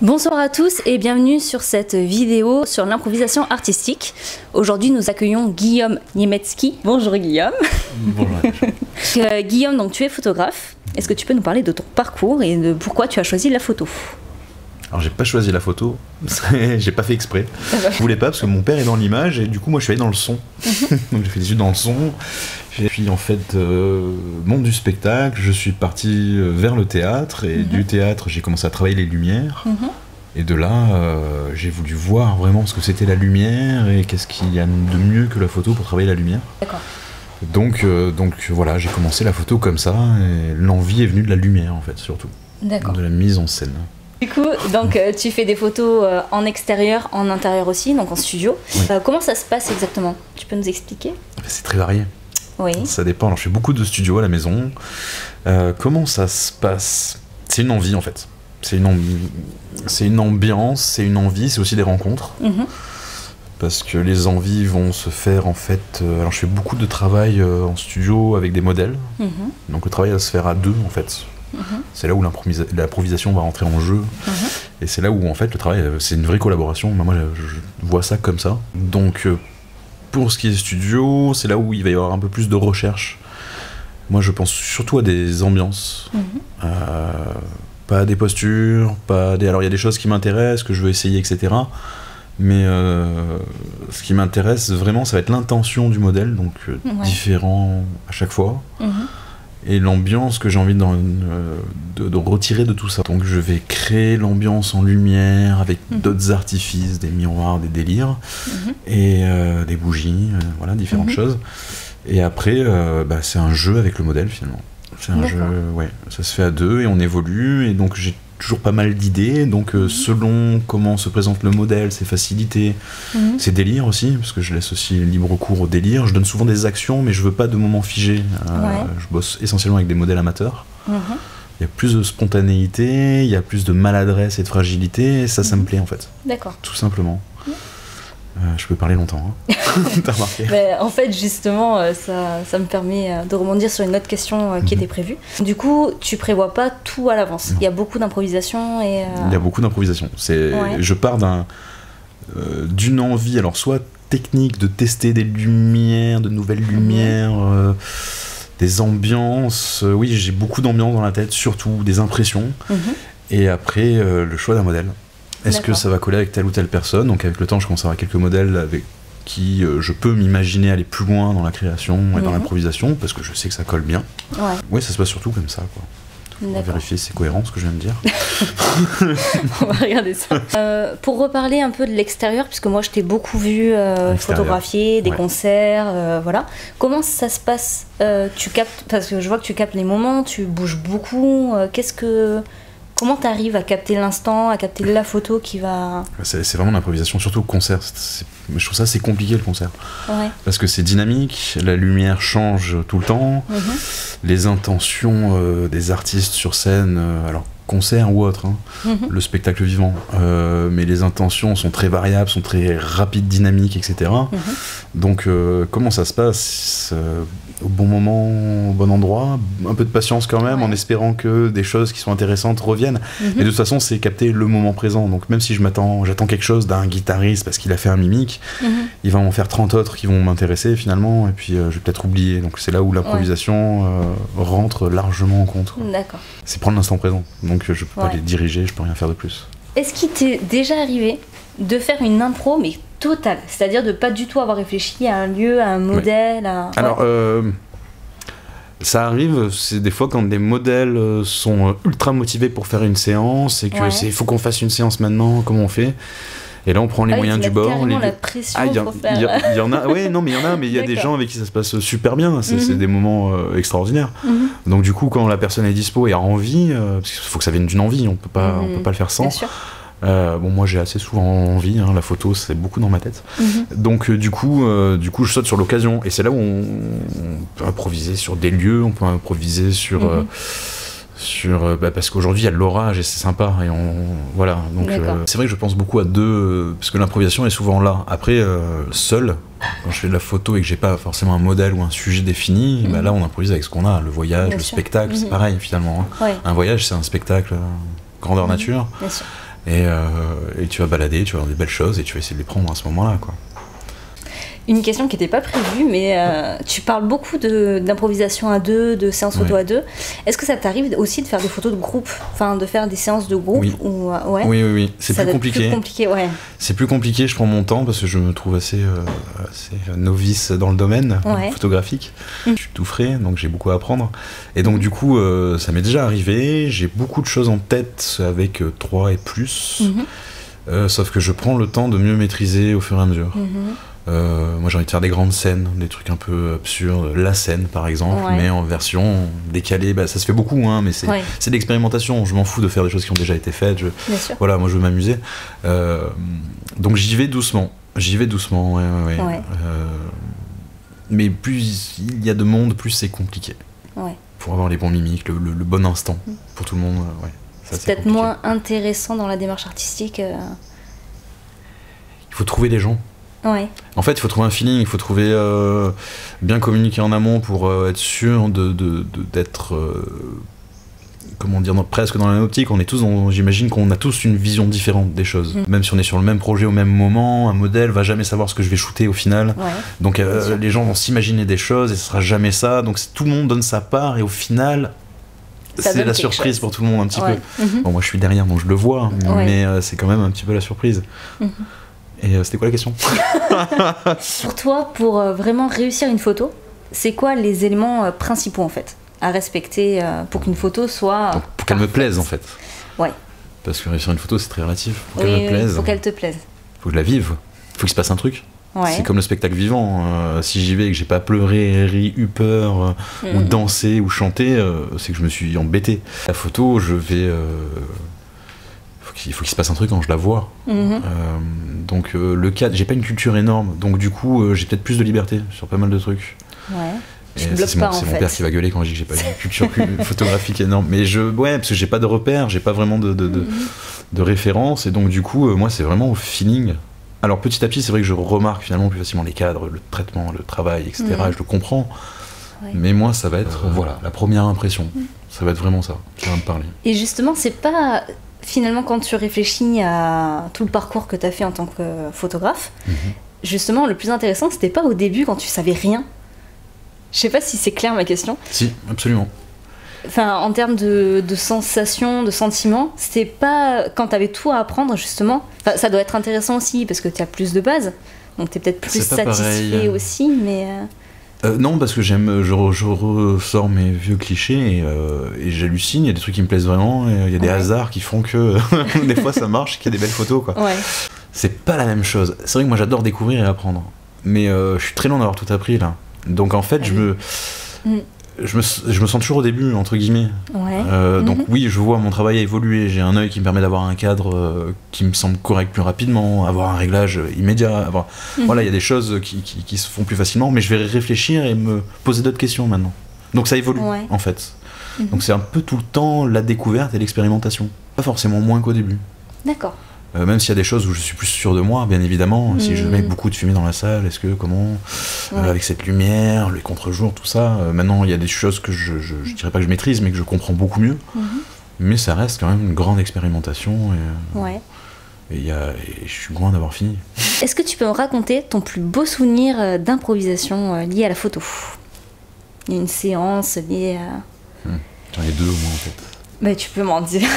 Bonsoir à tous et bienvenue sur cette vidéo sur l'improvisation artistique. Aujourd'hui nous accueillons Guillaume Niemiecki. Bonjour Guillaume. Bonjour. Guillaume, donc tu es photographe. Est-ce que tu peux nous parler de ton parcours et de pourquoi tu as choisi la photo? Alors j'ai pas choisi la photo, j'ai pas fait exprès. Je voulais pas parce que mon père est dans l'image et du coup moi je suis allé dans le son. Donc j'ai fait des études dans le son. Puis en fait, monde du spectacle, je suis parti vers le théâtre et du théâtre j'ai commencé à travailler les lumières. Et de là, j'ai voulu voir vraiment ce que c'était la lumière et qu'est-ce qu'il y a de mieux que la photo pour travailler la lumière. D'accord. Donc voilà, j'ai commencé la photo comme ça et l'envie est venue de la lumière en fait surtout. D'accord. De la mise en scène. Du coup, donc, tu fais des photos en extérieur, en intérieur aussi, donc en studio. Oui. Comment ça se passe exactement? Tu peux nous expliquer? C'est très varié. Oui. Ça dépend. Alors, je fais beaucoup de studios à la maison. Comment ça se passe? C'est une envie en fait. C'est une ambiance, c'est une envie, c'est aussi des rencontres. Parce que les envies vont se faire en fait. Alors, je fais beaucoup de travail en studio avec des modèles. Donc, le travail va se faire à deux en fait. C'est là où l'improvisation va rentrer en jeu. Et c'est là où en fait le travail, c'est une vraie collaboration. Moi je vois ça comme ça. Donc pour ce qui est studio, c'est là où il va y avoir un peu plus de recherche. Moi je pense surtout à des ambiances. Pas à des postures, alors il y a des choses qui m'intéressent, que je veux essayer, etc. Mais ce qui m'intéresse vraiment, ça va être l'intention du modèle, donc différent à chaque fois. Et l'ambiance que j'ai envie de retirer de tout ça. Donc je vais créer l'ambiance en lumière avec d'autres artifices, des miroirs, des délires, et des bougies, voilà, différentes choses. Et après, c'est un jeu avec le modèle finalement. C'est un jeu, ouais, ça se fait à deux et on évolue, et donc j'ai toujours pas mal d'idées, donc selon comment se présente le modèle, ses facilités, ses délires aussi, parce que je laisse aussi libre cours au délire. Je donne souvent des actions, mais je veux pas de moments figés. Je bosse essentiellement avec des modèles amateurs. Il y a plus de spontanéité, il y a plus de maladresse et de fragilité, et ça me plaît en fait. D'accord. Tout simplement. Je peux parler longtemps, hein. T'as remarqué. En fait, justement, ça me permet de rebondir sur une autre question qui était prévue. Du coup, tu prévois pas tout à l'avance. Il y a beaucoup d'improvisation et... Il y a beaucoup d'improvisation. Je pars d'une envie, alors soit technique, de tester des lumières, de nouvelles lumières, des ambiances. Oui, j'ai beaucoup d'ambiances dans la tête, surtout des impressions. Et après, le choix d'un modèle. Est-ce que ça va coller avec telle ou telle personne? Donc avec le temps, je commence à avoir quelques modèles avec qui je peux m'imaginer aller plus loin dans la création et dans l'improvisation, parce que je sais que ça colle bien. Oui, ça se passe surtout comme ça, quoi. On va vérifier si c'est cohérent ce que je viens de dire. On va regarder ça. Pour reparler un peu de l'extérieur, puisque moi je t'ai beaucoup vu photographier, des concerts, voilà. Comment ça se passe? Tu captes, parce que je vois que tu captes les moments, tu bouges beaucoup. Comment tu arrives à capter l'instant, à capter la photo qui va... C'est vraiment l'improvisation, surtout le concert. Je trouve ça assez compliqué le concert. Parce que c'est dynamique, la lumière change tout le temps, les intentions des artistes sur scène, alors concert ou autre, le spectacle vivant, mais les intentions sont très variables, sont très rapides, dynamiques, etc. Donc comment ça se passe au bon moment, au bon endroit, un peu de patience quand même, en espérant que des choses qui sont intéressantes reviennent. Mais de toute façon, c'est capter le moment présent. Donc même si j'attends quelque chose d'un guitariste parce qu'il a fait un mimique, il va en faire 30 autres qui vont m'intéresser finalement, et puis je vais peut-être oublier. Donc c'est là où l'improvisation rentre largement en compte. D'accord. C'est prendre l'instant présent. Donc je peux pas les diriger, je peux rien faire de plus. Est-ce qu'il t'est déjà arrivé de faire une impro, mais totale, c'est-à-dire de pas du tout avoir réfléchi à un lieu, à un modèle, Alors, ça arrive, c'est des fois quand des modèles sont ultra motivés pour faire une séance et que il faut qu'on fasse une séance maintenant, comment on fait? Et là, on prend les moyens du bord. La pression pour faire... Il y en a, mais il y a des gens avec qui ça se passe super bien. C'est des moments extraordinaires. Donc du coup, quand la personne est dispo et a envie, parce qu'il faut que ça vienne d'une envie, on peut pas le faire sans. Bien sûr. Moi j'ai assez souvent envie, la photo c'est beaucoup dans ma tête. Donc du coup je saute sur l'occasion, et c'est là où on peut improviser sur des lieux, on peut improviser sur parce qu'aujourd'hui il y a de l'orage et c'est sympa, et voilà, donc c'est vrai que je pense beaucoup à deux, parce que l'improvisation est souvent là. Après seul, quand je fais de la photo et que j'ai pas forcément un modèle ou un sujet défini, là on improvise avec ce qu'on a, le voyage, le spectacle, c'est pareil finalement. Un voyage c'est un spectacle grandeur nature. Et tu vas balader, tu vas voir des belles choses et tu vas essayer de les prendre à ce moment-là, quoi. Une question qui n'était pas prévue, mais tu parles beaucoup d'improvisation à deux, de séances photo à deux. Est-ce que ça t'arrive aussi de faire des photos de groupe, enfin de faire des séances de groupe? Oui. Oui. C'est plus compliqué. C'est plus compliqué, je prends mon temps parce que je me trouve assez novice dans le domaine photographique. Je suis tout frais, donc j'ai beaucoup à apprendre. Et donc du coup, ça m'est déjà arrivé, j'ai beaucoup de choses en tête avec 3 et plus, sauf que je prends le temps de mieux maîtriser au fur et à mesure. Moi j'ai envie de faire des grandes scènes, des trucs un peu absurdes, la scène par exemple, mais en version décalée. Ça se fait beaucoup, hein, mais c'est de l'expérimentation. Je m'en fous de faire des choses qui ont déjà été faites. Voilà, moi je veux m'amuser. Donc j'y vais doucement. Mais plus il y a de monde, plus c'est compliqué. Pour avoir les bons mimiques, le bon instant pour tout le monde. C'est peut-être moins intéressant dans la démarche artistique. Il faut trouver des gens. En fait, il faut trouver un feeling, il faut trouver bien communiquer en amont pour être sûr d'être comment dire, presque dans la même optique. On est tous j'imagine qu'on a tous une vision différente des choses. Même si on est sur le même projet au même moment, un modèle va jamais savoir ce que je vais shooter au final. Donc les gens vont s'imaginer des choses et ce sera jamais ça. Donc tout le monde donne sa part et au final c'est la surprise pour tout le monde un petit peu. Bon, moi je suis derrière donc je le vois, mais c'est quand même un petit peu la surprise. Et c'était quoi la question? Pour toi, pour vraiment réussir une photo, c'est quoi les éléments principaux en fait à respecter pour qu'une photo soit... Donc, pour qu'elle me plaise en fait. Parce que réussir une photo c'est très relatif. Pour qu'elle me plaise. Faut qu'elle te plaise. Faut que je la vive. Faut qu'il se passe un truc. C'est comme le spectacle vivant. Si j'y vais et que j'ai pas pleuré, ri, eu peur, ou dansé, ou chanté, c'est que je me suis embêté. La photo, je vais... Il faut qu'il se passe un truc quand je la vois. Donc le cadre, j'ai pas une culture énorme, donc du coup j'ai peut-être plus de liberté sur pas mal de trucs. C'est mon père qui va gueuler quand je dis que j'ai pas une culture photographique énorme. Mais parce que j'ai pas de repères, j'ai pas vraiment de références, et donc du coup moi c'est vraiment au feeling. Alors petit à petit c'est vrai que je remarque finalement plus facilement les cadres, le traitement, le travail, etc. Et je le comprends. Mais moi ça va être la première impression. Ça va être vraiment ça qui va me parler. Et justement c'est pas... Finalement, quand tu réfléchis à tout le parcours que tu as fait en tant que photographe, justement, le plus intéressant, c'était pas au début quand tu savais rien. Je sais pas si c'est clair ma question. Si, absolument. Enfin, en termes de sensations, de sentiments, c'était pas quand tu avais tout à apprendre, justement. Enfin, ça doit être intéressant aussi parce que tu as plus de bases, donc tu es peut-être plus satisfait aussi, mais. Non, parce que je ressors mes vieux clichés et j'hallucine, il y a des trucs qui me plaisent vraiment, il y a des hasards qui font que des fois ça marche, qu'il y a des belles photos, quoi. C'est pas la même chose. C'est vrai que moi j'adore découvrir et apprendre, mais je suis très loin d'avoir tout appris là. Donc en fait je me sens toujours au début, entre guillemets. Donc oui, je vois mon travail évoluer, j'ai un œil qui me permet d'avoir un cadre qui me semble correct plus rapidement, avoir un réglage immédiat, voilà, il y a des choses qui se font plus facilement, mais je vais réfléchir et me poser d'autres questions maintenant. Donc ça évolue en fait. Donc c'est un peu tout le temps la découverte et l'expérimentation, pas forcément moins qu'au début. D'accord. Même s'il y a des choses où je suis plus sûr de moi, bien évidemment, si je mets beaucoup de fumée dans la salle, avec cette lumière, les contre-jours, tout ça, maintenant il y a des choses que je dirais pas que je maîtrise, mais que je comprends beaucoup mieux, mais ça reste quand même une grande expérimentation, et je suis loin d'avoir fini. Est-ce que tu peux me raconter ton plus beau souvenir d'improvisation lié à la photo? Il y a une séance liée à... J'en ai 2 au moins en fait. Bah, tu peux m'en dire.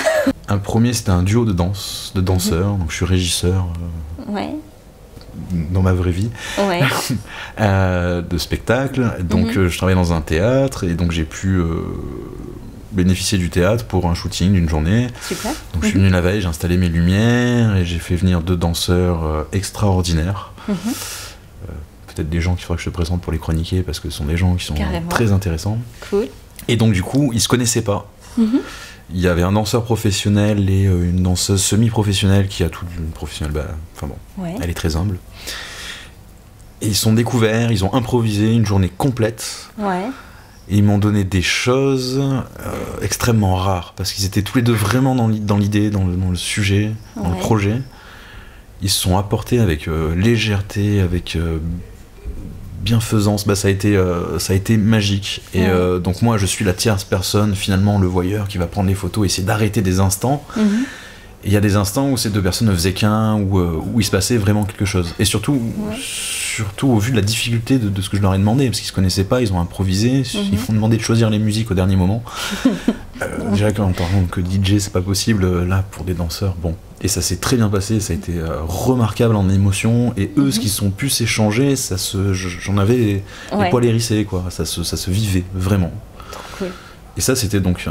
Un premier, c'était un duo de danseurs, donc je suis régisseur dans ma vraie vie de spectacle, donc je travaillais dans un théâtre et donc j'ai pu bénéficier du théâtre pour un shooting d'une journée. Super. Donc je suis venu la veille, j'ai installé mes lumières et j'ai fait venir 2 danseurs extraordinaires. Peut-être des gens qu'il faudra que je te présente pour les chroniquer parce que ce sont des gens qui sont très intéressants. Cool. Et donc du coup, ils se connaissaient pas. Il y avait un danseur professionnel et une danseuse semi-professionnelle qui a tout d'une professionnelle, elle est très humble. Et ils se sont découverts, ils ont improvisé une journée complète. Et ils m'ont donné des choses extrêmement rares, parce qu'ils étaient tous les deux vraiment dans l'idée, dans le sujet, dans le projet. Ils se sont apportés avec légèreté, avec bienfaisance, ça a été magique. Et donc moi je suis la tierce personne, finalement le voyeur qui va prendre les photos, essayer d'arrêter des instants. Et il y a des instants où ces deux personnes ne faisaient qu'un, où il se passait vraiment quelque chose. Et surtout, surtout au vu de la difficulté de ce que je leur ai demandé, parce qu'ils se connaissaient pas, ils ont improvisé, ils m'ont demandé de choisir les musiques au dernier moment. Je dirais qu'en parlant que DJ, c'est pas possible, là, pour des danseurs, bon. Et ça s'est très bien passé, ça a été remarquable en émotion, et eux, ce qu'ils ont pu s'échanger, j'en avais les poils hérissés, quoi. Ça se vivait, vraiment. Cool. Et ça, c'était donc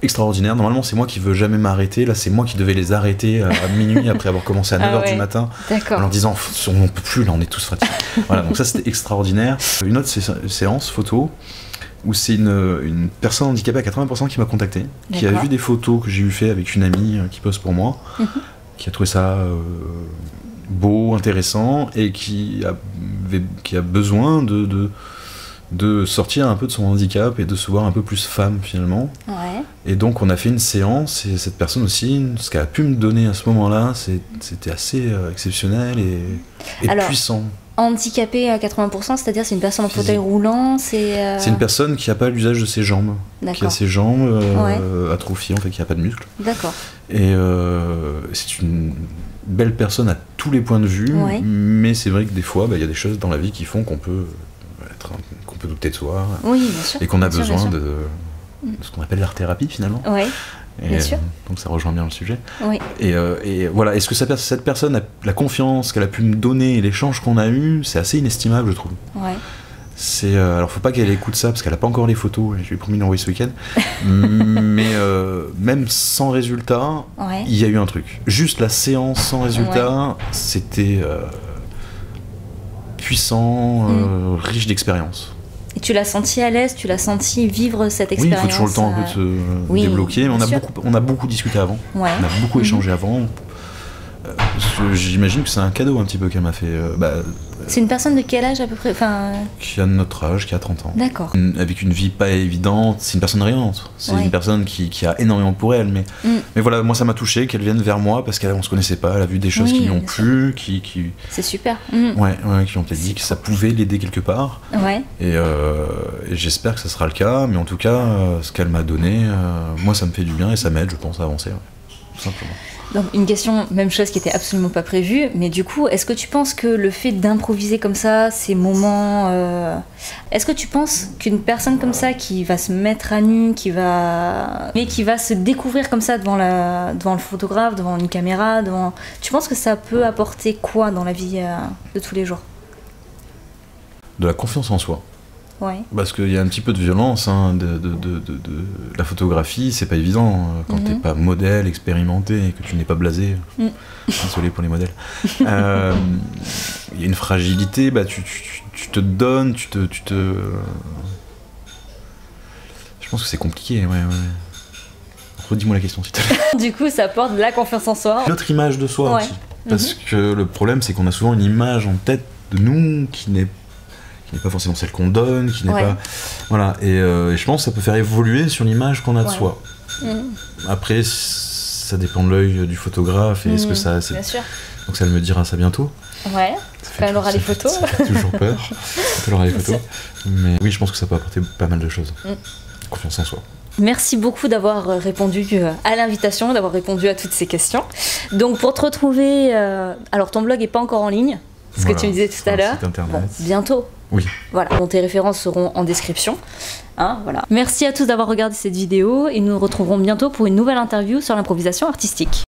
extraordinaire. Normalement, c'est moi qui veux jamais m'arrêter. Là, c'est moi qui devais les arrêter à minuit après avoir commencé à 9h du matin. En leur disant, on peut plus, là, on est tous fatigués. Voilà, donc ça, c'était extraordinaire. Une autre séance photo où c'est une personne handicapée à 80% qui m'a contacté, qui a vu des photos que j'ai eu fait avec une amie qui pose pour moi, qui a trouvé ça beau, intéressant, et qui a besoin de sortir un peu de son handicap et de se voir un peu plus femme finalement. Et donc on a fait une séance, et cette personne aussi, ce qu'elle a pu me donner à ce moment-là, c'était assez exceptionnel et puissant. Handicapé à 80%, c'est-à-dire c'est une personne en fauteuil roulant, c'est une personne qui n'a pas l'usage de ses jambes, qui a ses jambes atrophiées, en fait, qui n'a pas de muscles. D'accord. Et c'est une belle personne à tous les points de vue, mais c'est vrai que des fois, y a des choses dans la vie qui font qu'on peut douter de soi, et qu'on a besoin de ce qu'on appelle l'art-thérapie finalement. Bien sûr. Donc ça rejoint bien le sujet. Et voilà, est-ce que cette personne, la confiance qu'elle a pu me donner et l'échange qu'on a eu, c'est assez inestimable, je trouve. Alors faut pas qu'elle écoute ça parce qu'elle a pas encore les photos, je lui ai promis de l'envoyer ce week-end. Mais même sans résultat, il y a eu un truc. Juste la séance sans résultat, c'était puissant, riche d'expérience. Et tu l'as senti à l'aise, tu l'as senti vivre cette expérience. Oui, il faut toujours le temps de se débloquer, mais on a beaucoup discuté avant, on a beaucoup échangé avant. J'imagine que c'est un cadeau un petit peu qu'elle m'a fait. C'est une personne de quel âge à peu près, qui a notre âge, qui a 30 ans. D'accord. Avec une vie pas évidente, c'est une personne rayonnante. C'est une personne qui a énormément pour elle. Mais voilà, moi ça m'a touché qu'elle vienne vers moi parce qu'on se connaissait pas, elle a vu des choses qui lui ont plu, C'est super. Qui ont peut-être dit que ça pouvait l'aider quelque part. Et j'espère que ça sera le cas, mais en tout cas, ce qu'elle m'a donné, moi ça me fait du bien et ça m'aide, je pense, à avancer, tout simplement. Donc une question, même chose qui était absolument pas prévue, mais du coup, est-ce que tu penses que le fait d'improviser comme ça, ces moments, est-ce que tu penses qu'une personne comme ça qui va se mettre à nu, qui va se découvrir comme ça devant le photographe, devant une caméra, tu penses que ça peut apporter quoi dans la vie de tous les jours? De la confiance en soi. Parce qu'il y a un petit peu de violence, de la photographie, c'est pas évident quand t'es pas modèle, expérimenté et que tu n'es pas blasé. Désolé pour les modèles. Il y a une fragilité, tu te donnes, je pense que c'est compliqué, Redis-moi la question, s'il te plaît. Du coup, ça apporte de la confiance en soi. Notre image de soi aussi. Parce que le problème, c'est qu'on a souvent une image en tête de nous qui n'est pas forcément celle qu'on donne, qui n'est pas... Voilà, et je pense que ça peut faire évoluer sur l'image qu'on a de soi. Après, ça dépend de l'œil du photographe, et est-ce que ça... Bien sûr. Donc ça, elle me dira ça bientôt. Quand elle aura les photos. Ça fait toujours peur, quand elle aura les photos. Mais oui, je pense que ça peut apporter pas mal de choses. Confiance en soi. Merci beaucoup d'avoir répondu à l'invitation, d'avoir répondu à toutes ces questions. Donc pour te retrouver... alors ton blog n'est pas encore en ligne, ce que tu me disais tout à l'heure. Bon, bientôt. Oui. Voilà, donc tes références seront en description. Voilà. Merci à tous d'avoir regardé cette vidéo et nous nous retrouverons bientôt pour une nouvelle interview sur l'improvisation artistique.